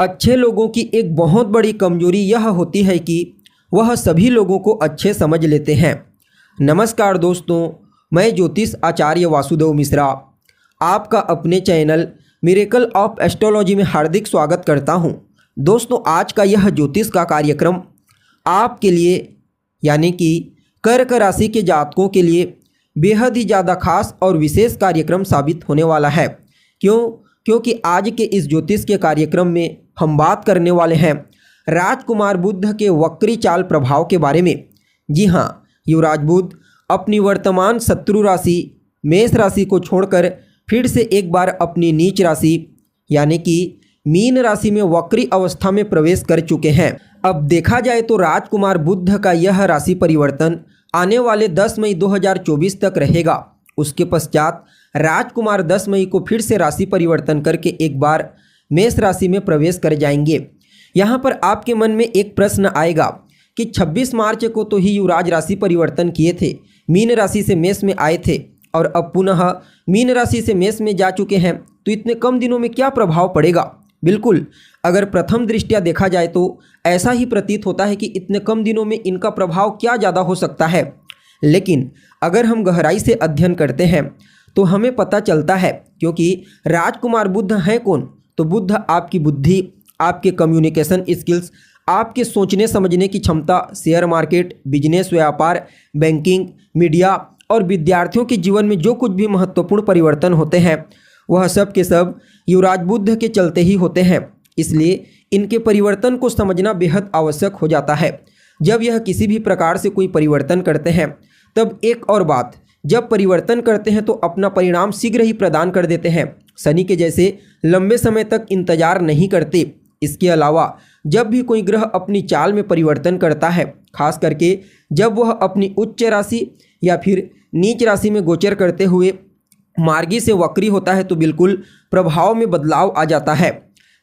अच्छे लोगों की एक बहुत बड़ी कमजोरी यह होती है कि वह सभी लोगों को अच्छे समझ लेते हैं। नमस्कार दोस्तों, मैं ज्योतिष आचार्य वासुदेव मिश्रा आपका अपने चैनल मिरेकल ऑफ एस्ट्रोलॉजी में हार्दिक स्वागत करता हूं। दोस्तों, आज का यह ज्योतिष का कार्यक्रम आपके लिए यानी कि कर्क राशि के जातकों के लिए बेहद ही ज़्यादा खास और विशेष कार्यक्रम साबित होने वाला है। क्योंकि आज के इस ज्योतिष के कार्यक्रम में हम बात करने वाले हैं राजकुमार बुध के वक्री चाल प्रभाव के बारे में। जी हाँ, युवराज बुध अपनी वर्तमान शत्रु राशि मेष राशि को छोड़कर फिर से एक बार अपनी नीच राशि यानी कि मीन राशि में वक्री अवस्था में प्रवेश कर चुके हैं। अब देखा जाए तो राजकुमार बुध का यह राशि परिवर्तन आने वाले 10 मई 2024 तक रहेगा। उसके पश्चात राजकुमार 10 मई को फिर से राशि परिवर्तन करके एक बार मेष राशि में प्रवेश कर जाएंगे। यहाँ पर आपके मन में एक प्रश्न आएगा कि 26 मार्च को तो ही युवराज राशि परिवर्तन किए थे, मीन राशि से मेष में आए थे और अब पुनः मीन राशि से मेष में जा चुके हैं, तो इतने कम दिनों में क्या प्रभाव पड़ेगा। बिल्कुल, अगर प्रथम दृष्टया देखा जाए तो ऐसा ही प्रतीत होता है कि इतने कम दिनों में इनका प्रभाव क्या ज़्यादा हो सकता है। लेकिन अगर हम गहराई से अध्ययन करते हैं तो हमें पता चलता है, क्योंकि राजकुमार बुध हैं कौन, तो बुध आपकी बुद्धि, आपके कम्युनिकेशन स्किल्स, आपके सोचने समझने की क्षमता, शेयर मार्केट, बिजनेस, व्यापार, बैंकिंग, मीडिया और विद्यार्थियों के जीवन में जो कुछ भी महत्वपूर्ण परिवर्तन होते हैं वह सब के सब युवराज बुध के चलते ही होते हैं। इसलिए इनके परिवर्तन को समझना बेहद आवश्यक हो जाता है। जब यह किसी भी प्रकार से कोई परिवर्तन करते हैं तब एक और बात, जब परिवर्तन करते हैं तो अपना परिणाम शीघ्र ही प्रदान कर देते हैं। शनि के जैसे लंबे समय तक इंतजार नहीं करते। इसके अलावा जब भी कोई ग्रह अपनी चाल में परिवर्तन करता है, खास करके जब वह अपनी उच्च राशि या फिर नीच राशि में गोचर करते हुए मार्गी से वक्री होता है, तो बिल्कुल प्रभाव में बदलाव आ जाता है।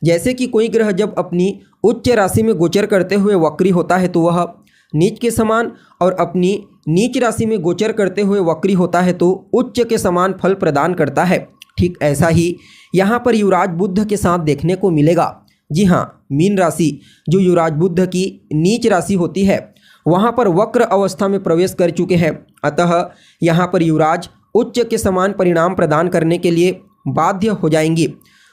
जैसे कि कोई ग्रह जब अपनी उच्च राशि में गोचर करते हुए वक्री होता है तो वह नीच के समान, और अपनी नीच राशि में गोचर करते हुए वक्री होता है तो उच्च के समान फल प्रदान करता है। ठीक ऐसा ही यहाँ पर युवराज बुध के साथ देखने को मिलेगा। जी हाँ, मीन राशि जो युवराज बुध की नीच राशि होती है वहाँ पर वक्र अवस्था में प्रवेश कर चुके हैं। अतः यहाँ पर युवराज उच्च के समान परिणाम प्रदान करने के लिए बाध्य हो जाएंगे।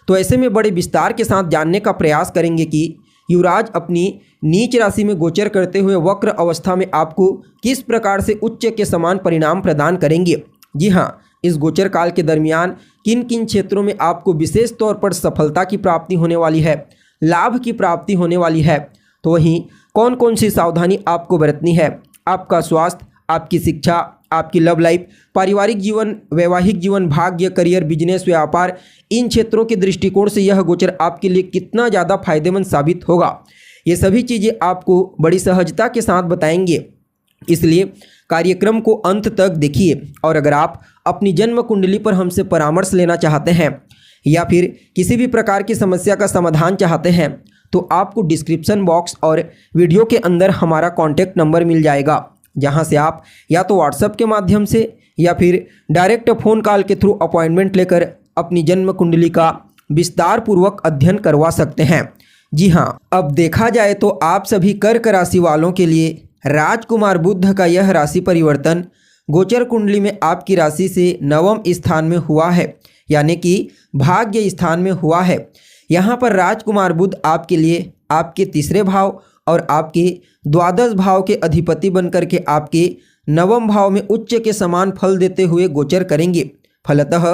तो ऐसे में बड़े विस्तार के साथ जानने का प्रयास करेंगे कि युवराज अपनी नीच राशि में गोचर करते हुए वक्र अवस्था में आपको किस प्रकार से उच्च के समान परिणाम प्रदान करेंगे। जी हाँ, इस गोचर काल के दरमियान किन किन क्षेत्रों में आपको विशेष तौर पर सफलता की प्राप्ति होने वाली है, लाभ की प्राप्ति होने वाली है, तो वहीं कौन कौन सी सावधानी आपको बरतनी है। आपका स्वास्थ्य, आपकी शिक्षा, आपकी लव लाइफ, पारिवारिक जीवन, वैवाहिक जीवन, भाग्य, करियर, बिजनेस, व्यापार, इन क्षेत्रों के दृष्टिकोण से यह गोचर आपके लिए कितना ज़्यादा फायदेमंद साबित होगा, ये सभी चीज़ें आपको बड़ी सहजता के साथ बताएंगे। इसलिए कार्यक्रम को अंत तक देखिए। और अगर आप अपनी जन्म कुंडली पर हमसे परामर्श लेना चाहते हैं या फिर किसी भी प्रकार की समस्या का समाधान चाहते हैं तो आपको डिस्क्रिप्शन बॉक्स और वीडियो के अंदर हमारा कॉन्टैक्ट नंबर मिल जाएगा, जहां से आप या तो व्हाट्सएप के माध्यम से या फिर डायरेक्ट फ़ोन कॉल के थ्रू अपॉइंटमेंट लेकर अपनी जन्म कुंडली का विस्तार पूर्वक अध्ययन करवा सकते हैं। जी हाँ, अब देखा जाए तो आप सभी कर्क राशि वालों के लिए राजकुमार बुध का यह राशि परिवर्तन गोचर कुंडली में आपकी राशि से नवम स्थान में हुआ है, यानी कि भाग्य स्थान में हुआ है। यहाँ पर राजकुमार बुध आपके लिए आपके तीसरे भाव और आपके द्वादश भाव के अधिपति बनकर के आपके नवम भाव में उच्च के समान फल देते हुए गोचर करेंगे। फलतः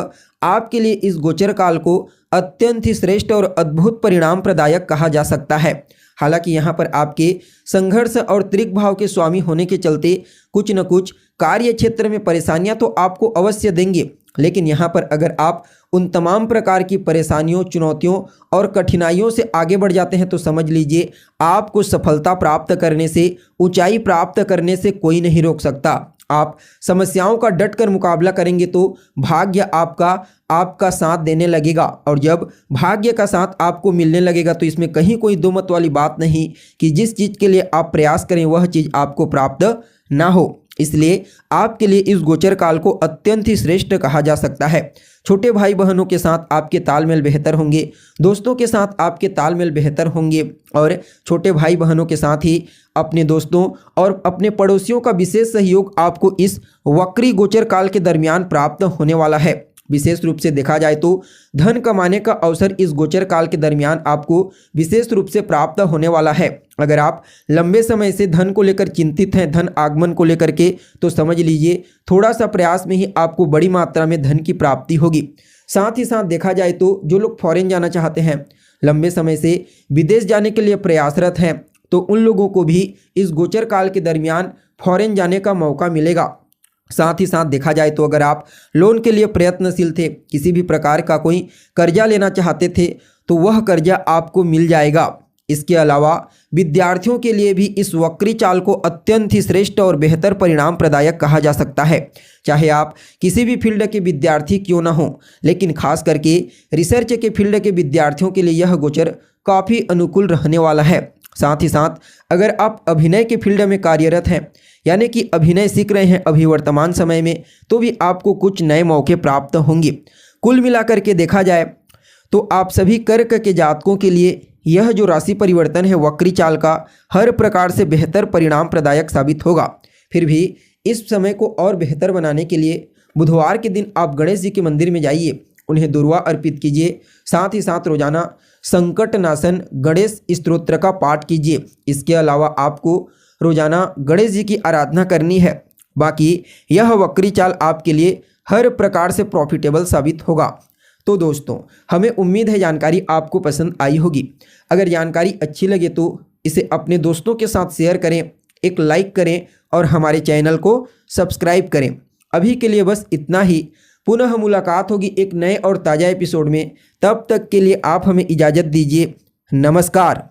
आपके लिए इस गोचर काल को अत्यंत ही श्रेष्ठ और अद्भुत परिणाम प्रदायक कहा जा सकता है। हालांकि यहाँ पर आपके संघर्ष और त्रिक भाव के स्वामी होने के चलते कुछ न कुछ कार्य क्षेत्र में परेशानियां तो आपको अवश्य देंगे, लेकिन यहाँ पर अगर आप उन तमाम प्रकार की परेशानियों, चुनौतियों और कठिनाइयों से आगे बढ़ जाते हैं तो समझ लीजिए आपको सफलता प्राप्त करने से, ऊंचाई प्राप्त करने से कोई नहीं रोक सकता। आप समस्याओं का डटकर मुकाबला करेंगे तो भाग्य आपका साथ देने लगेगा, और जब भाग्य का साथ आपको मिलने लगेगा तो इसमें कहीं कोई दो मत वाली बात नहीं कि जिस चीज़ के लिए आप प्रयास करें वह चीज़ आपको प्राप्त ना हो। इसलिए आपके लिए इस गोचर काल को अत्यंत ही श्रेष्ठ कहा जा सकता है। छोटे भाई बहनों के साथ आपके तालमेल बेहतर होंगे, दोस्तों के साथ आपके तालमेल बेहतर होंगे और छोटे भाई बहनों के साथ ही अपने दोस्तों और अपने पड़ोसियों का विशेष सहयोग आपको इस वक्री गोचर काल के दरमियान प्राप्त होने वाला है। विशेष रूप से देखा जाए तो धन कमाने का अवसर इस गोचर काल के दरमियान आपको विशेष रूप से प्राप्त होने वाला है। अगर आप लंबे समय से धन को लेकर चिंतित हैं, धन आगमन को लेकर के, तो समझ लीजिए थोड़ा सा प्रयास में ही आपको बड़ी मात्रा में धन की प्राप्ति होगी। साथ ही साथ देखा जाए तो जो लोग फॉरेन जाना चाहते हैं, लंबे समय से विदेश जाने के लिए प्रयासरत हैं, तो उन लोगों को भी इस गोचर काल के दरमियान फॉरेन जाने का मौका मिलेगा। साथ ही साथ देखा जाए तो अगर आप लोन के लिए प्रयत्नशील थे, किसी भी प्रकार का कोई कर्जा लेना चाहते थे, तो वह कर्जा आपको मिल जाएगा। इसके अलावा विद्यार्थियों के लिए भी इस वक्री चाल को अत्यंत ही श्रेष्ठ और बेहतर परिणाम प्रदायक कहा जा सकता है। चाहे आप किसी भी फील्ड के विद्यार्थी क्यों ना हो, लेकिन खास करके रिसर्च के फील्ड के विद्यार्थियों के लिए यह गोचर काफ़ी अनुकूल रहने वाला है। साथ ही साथ अगर आप अभिनय के फील्ड में कार्यरत हैं, यानी कि अभिनय सीख रहे हैं अभी वर्तमान समय में, तो भी आपको कुछ नए मौके प्राप्त होंगे। कुल मिलाकर के देखा जाए तो आप सभी कर्क के जातकों के लिए यह जो राशि परिवर्तन है वक्री चाल का, हर प्रकार से बेहतर परिणाम प्रदायक साबित होगा। फिर भी इस समय को और बेहतर बनाने के लिए बुधवार के दिन आप गणेश जी के मंदिर में जाइए, उन्हें दुर्वा अर्पित कीजिए। साथ ही साथ रोजाना संकट नाशन गणेश स्तोत्र का पाठ कीजिए। इसके अलावा आपको रोजाना गणेश जी की आराधना करनी है। बाकी यह वक्री चाल आपके लिए हर प्रकार से प्रॉफिटेबल साबित होगा। तो दोस्तों, हमें उम्मीद है जानकारी आपको पसंद आई होगी। अगर जानकारी अच्छी लगे तो इसे अपने दोस्तों के साथ शेयर करें, एक लाइक करें और हमारे चैनल को सब्सक्राइब करें। अभी के लिए बस इतना ही। पुनः मुलाकात होगी एक नए और ताज़ा एपिसोड में। तब तक के लिए आप हमें इजाज़त दीजिए। नमस्कार।